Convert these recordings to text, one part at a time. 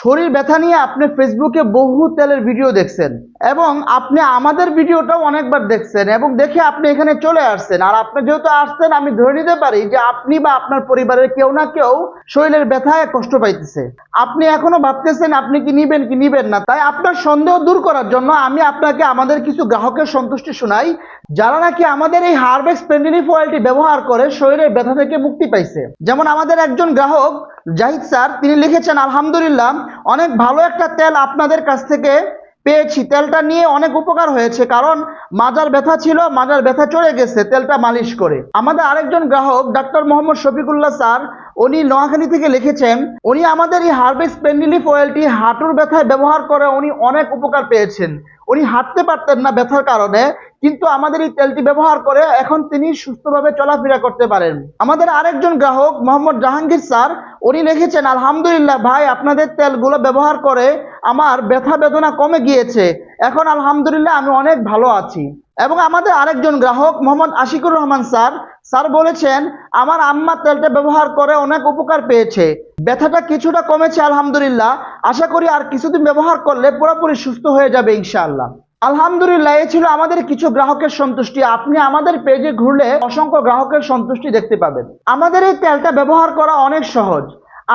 শরীর ব্যথা নিয়ে আপনি ফেসবুকে বহু তেলের ভিডিও দেখছেন এবং আপনি আমাদের ভিডিওটাও অনেকবার দেখছেন এবং দেখে আপনি এখানে চলে আসছেন। আর আপনি যেহেতু আসছেন, আমি ধরে নিতে পারি যে আপনি বা আপনার পরিবারের কেউ না কেউ শরীরের ব্যথায় কষ্ট পাইতেছে। আপনি এখনো ভাবতেছেন আপনি কি নিবেন না। তাই আপনার সন্দেহ দূর করার জন্য আমি আপনাকে আমাদের কিছু গ্রাহকের সন্তুষ্টি শোনাই, যারা নাকি আমাদের এই হারভেক্স পেন রিলিফ অয়েলটি ব্যবহার করে শরীরের ব্যথা থেকে মুক্তি পাইছে। যেমন আমাদের একজন গ্রাহক জাহিদ স্যার, তিনি লিখেছেন, আলহামদুলিল্লাহ অনেক ভালো একটা তেল আপনাদের কাছ থেকে পেয়েছি। তেলটা নিয়ে অনেক উপকার হয়েছে, কারণ মাজার ব্যথা ছিল, মাজার ব্যথা চলে গেছে তেলটা মালিশ করে। আমাদের আরেকজন গ্রাহক ডাক্তার মোহাম্মদ শফিকুল্লাহ স্যার, উনি নোয়াখালী থেকে লিখেছেন, উনি আমাদের এই হারভেক্স পেন রিলিফ অয়েলটি হাঁটুর ব্যথায় ব্যবহার করে উনি অনেক উপকার পেয়েছেন। উনি হাঁটতে পারতেন না ব্যথার কারণে, কিন্তু আমাদের এই তেলটি ব্যবহার করে এখন তিনি সুস্থভাবে চলাফেরা করতে পারেন। আমাদের আরেকজন গ্রাহক মোহাম্মদ জাহাঙ্গীর স্যার, উনি লিখেছেন, আলহামদুলিল্লাহ ভাই, আপনাদের তেলগুলো ব্যবহার করে আমার ব্যথা বেদনা কমে গিয়েছে, এখন আলহামদুলিল্লাহ আমি অনেক ভালো আছি। এবং আমাদের আরেকজন গ্রাহক মোহাম্মদ আশিকুর রহমান স্যার, স্যার বলেছেন, আমার আম্মা তেলটা ব্যবহার করে অনেক উপকার পেয়েছে, ব্যথাটা কিছুটা কমেছে আলহামদুলিল্লাহ, আশা করি আর কিছুদিন ব্যবহার করলে পুরোপুরি সুস্থ হয়ে যাবে ইনশাআল্লাহ। আলহামদুলিল্লাহ, এই ছিল আমাদের কিছু গ্রাহকের সন্তুষ্টি। আপনি আমাদের পেজে ঘুরলে অসংখ্য গ্রাহকের সন্তুষ্টি দেখতে পাবেন। আমাদের এই তেলটা ব্যবহার করা অনেক সহজ।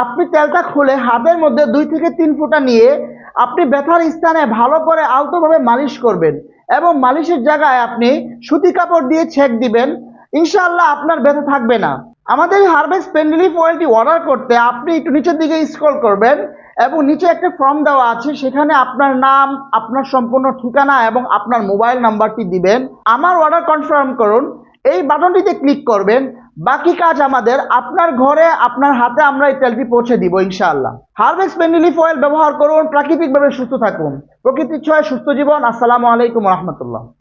আপনি তেলটা খুলে হাতের মধ্যে 2 থেকে 3 ফোঁটা নিয়ে আপনি ব্যথার স্থানে ভালো করে আলতোভাবে মালিশ করবেন এবং মালিশের জায়গায় আপনি সুতি কাপড় দিয়ে ছেঁক দিবেন। ইনশাআল্লাহ আপনার ব্যথা থাকবে না। আমাদের এই হারভেক্স পেন রিলিফ অয়েলটি অর্ডার করতে আপনি একটু নিচের দিকে স্ক্রল করবেন এবং নিচে একটা ফর্ম দেওয়া আছে, সেখানে আপনার নাম, আপনার সম্পূর্ণ ঠিকানা এবং আপনার মোবাইল নাম্বারটি দিবেন। আমার অর্ডার কনফার্ম করুন, এই বাটনটিতে ক্লিক করবেন। বাকি কাজ আমাদের, আপনার ঘরে আপনার হাতে আমরা এই তেলটি পৌঁছে দিব ইনশাআল্লাহ। হারভেক্স পেন রিলিফ অয়েল ব্যবহার করুন, প্রাকৃতিকভাবে সুস্থ থাকুন। প্রকৃতির ছোঁয়ায় সুস্থ জীবন। আসসালামু আলাইকুম রহমতুল্লাহ।